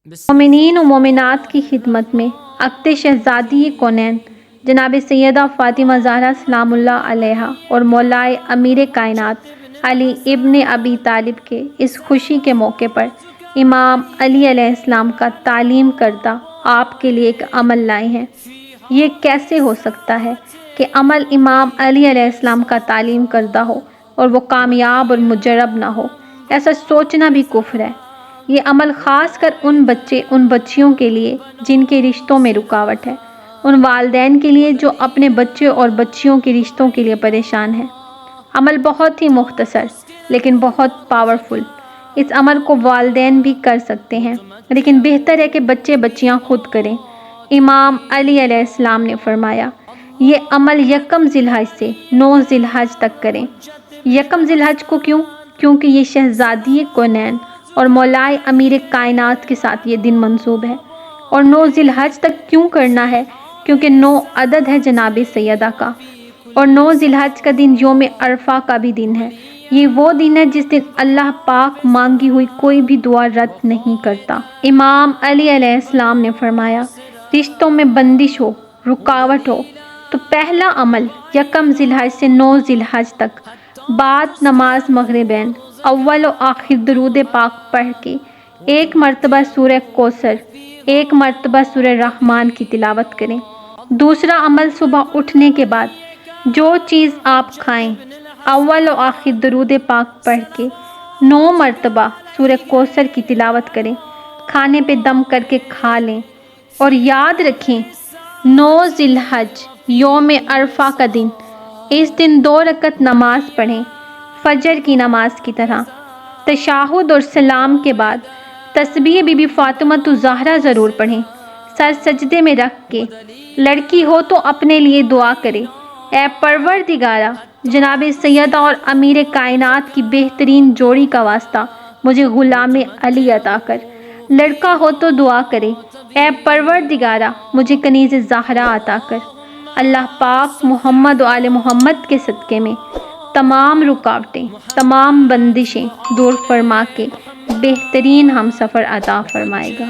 مومنین و مومنات کی خدمت میں عقد شہزادی کونین جناب سیدہ فاطمہ زہرا سلام اللہ علیہا اور مولائے امیر کائنات علی ابن ابی طالب کے اس خوشی کے موقع پر امام علی علیہ السلام کا تعلیم کردہ آپ کے لیے ایک عمل لائے ہیں۔ یہ کیسے ہو سکتا ہے کہ عمل امام علی علیہ السلام کا تعلیم کردہ ہو اور وہ کامیاب اور مجرب نہ ہو؟ ایسا سوچنا بھی کفر ہے۔ یہ عمل خاص کر ان بچیوں کے لیے جن کے رشتوں میں رکاوٹ ہے، ان والدین کے لیے جو اپنے بچے اور بچیوں کے رشتوں کے لیے پریشان ہیں۔ عمل بہت ہی مختصر لیکن بہت پاورفل۔ اس عمل کو والدین بھی کر سکتے ہیں، لیکن بہتر ہے کہ بچے بچیاں خود کریں۔ امام علی علیہ السلام نے فرمایا، یہ عمل یکم ذی الحج سے 9 ذی الحج تک کریں۔ یکم ذی الحج کو کیوں؟ کیونکہ یہ شہزادی کونین اور مولائے امیر کائنات کے ساتھ یہ دن منسوب ہے۔ اور 9 ذی الحج تک کیوں کرنا ہے؟ کیونکہ 9 عدد ہے جناب سیدہ کا، اور 9 ذی الحج کا دن یوم عرفہ کا بھی دن ہے۔ یہ وہ دن ہے جس دن اللہ پاک مانگی ہوئی کوئی بھی دعا رد نہیں کرتا۔ امام علی علیہ السلام نے فرمایا، رشتوں میں بندش ہو، رکاوٹ ہو تو پہلا عمل یکم ذی الحج سے 9 ذی الحج تک بعد نماز مغربین اول و آخر درود پاک پڑھ کے 1 مرتبہ سورہ کوثر، 1 مرتبہ سورہ رحمان کی تلاوت کریں۔ دوسرا عمل صبح اٹھنے کے بعد جو چیز آپ کھائیں اول و آخر درود پاک پڑھ کے 9 مرتبہ سورہ کوثر کی تلاوت کریں، کھانے پہ دم کر کے کھا لیں، اور یاد رکھیں 9 ذی الحج یوم عرفہ کا دن، اس دن 2 رکعت نماز پڑھیں فجر کی نماز کی طرح۔ تشہد اور سلام کے بعد تسبیح بی بی فاطمہ زہرا ضرور پڑھیں، سر سجدے میں رکھ کے۔ لڑکی ہو تو اپنے لیے دعا کرے، اے پروردگارہ، جناب سیدہ اور امیر کائنات کی بہترین جوڑی کا واسطہ مجھے غلام علی عطا کر۔ لڑکا ہو تو دعا کرے، اے پروردگارہ، مجھے کنیز زہرا عطا کر۔ اللہ پاک محمد و آل محمد کے صدقے میں تمام رکاوٹیں، تمام بندشیں دور فرما کے بہترین ہم سفر عطا فرمائے گا۔